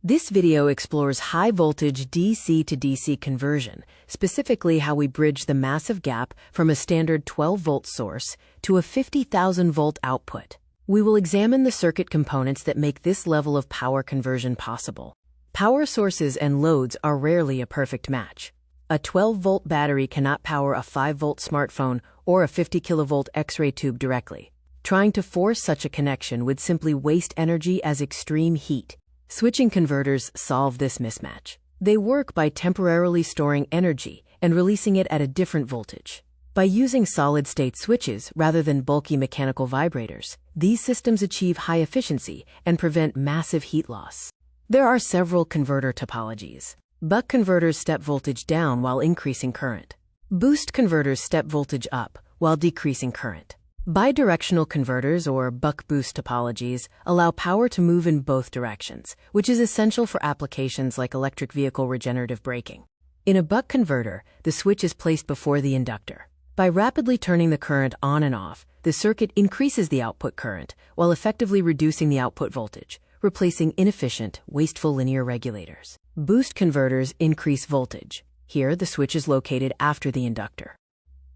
This video explores high-voltage DC to DC conversion, specifically how we bridge the massive gap from a standard 12-volt source to a 50,000-volt output. We will examine the circuit components that make this level of power conversion possible. Power sources and loads are rarely a perfect match. A 12-volt battery cannot power a 5-volt smartphone or a 50-kilovolt X-ray tube directly. Trying to force such a connection would simply waste energy as extreme heat. Switching converters solve this mismatch. They work by temporarily storing energy and releasing it at a different voltage. By using solid-state switches rather than bulky mechanical vibrators, these systems achieve high efficiency and prevent massive heat loss. There are several converter topologies. Buck converters step voltage down while increasing current. Boost converters step voltage up while decreasing current. Bidirectional converters, or buck-boost topologies, allow power to move in both directions, which is essential for applications like electric vehicle regenerative braking. In a buck converter, the switch is placed before the inductor. By rapidly turning the current on and off, the circuit increases the output current while effectively reducing the output voltage, replacing inefficient, wasteful linear regulators. Boost converters increase voltage. Here, the switch is located after the inductor.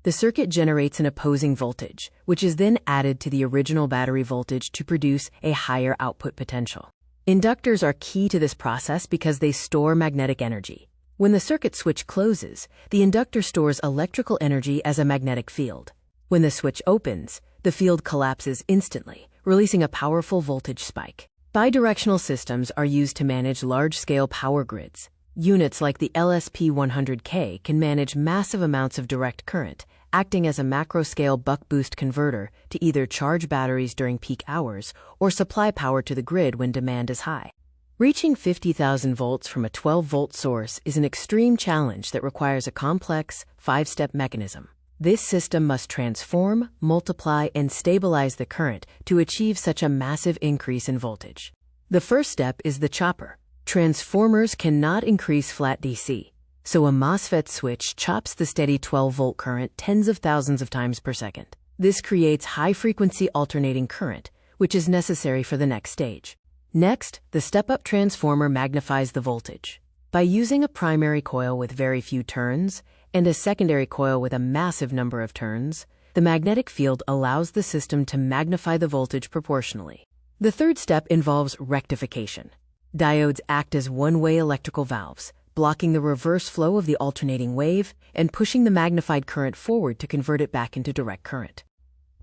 The circuit generates an opposing voltage, which is then added to the original battery voltage to produce a higher output potential. Inductors are key to this process because they store magnetic energy. When the circuit switch closes, the inductor stores electrical energy as a magnetic field. When the switch opens, the field collapses instantly, releasing a powerful voltage spike. Bidirectional systems are used to manage large-scale power grids. Units like the LSP-100K can manage massive amounts of direct current, acting as a macro-scale buck-boost converter to either charge batteries during peak hours or supply power to the grid when demand is high. Reaching 50,000 volts from a 12-volt source is an extreme challenge that requires a complex, 5-step mechanism. This system must transform, multiply, and stabilize the current to achieve such a massive increase in voltage. The first step is the chopper. Transformers cannot increase flat DC, so a MOSFET switch chops the steady 12-volt current tens of thousands of times per second. This creates high-frequency alternating current, which is necessary for the next stage. Next, the step-up transformer magnifies the voltage. By using a primary coil with very few turns and a secondary coil with a massive number of turns, the magnetic field allows the system to magnify the voltage proportionally. The third step involves rectification. Diodes act as one-way electrical valves, blocking the reverse flow of the alternating wave and pushing the magnified current forward to convert it back into direct current.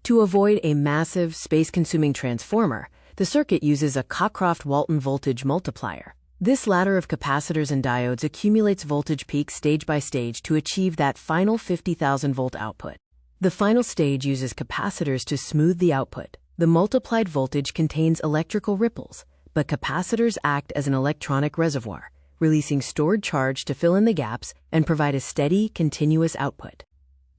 To avoid a massive, space-consuming transformer, the circuit uses a Cockcroft-Walton voltage multiplier. This ladder of capacitors and diodes accumulates voltage peaks stage by stage to achieve that final 50,000-volt output. The final stage uses capacitors to smooth the output. The multiplied voltage contains electrical ripples, but capacitors act as an electronic reservoir, releasing stored charge to fill in the gaps and provide a steady, continuous output.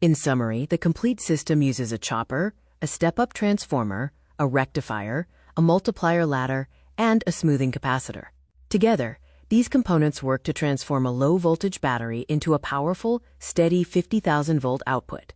In summary, the complete system uses a chopper, a step-up transformer, a rectifier, a multiplier ladder, and a smoothing capacitor. Together, these components work to transform a low-voltage battery into a powerful, steady 50,000-volt output.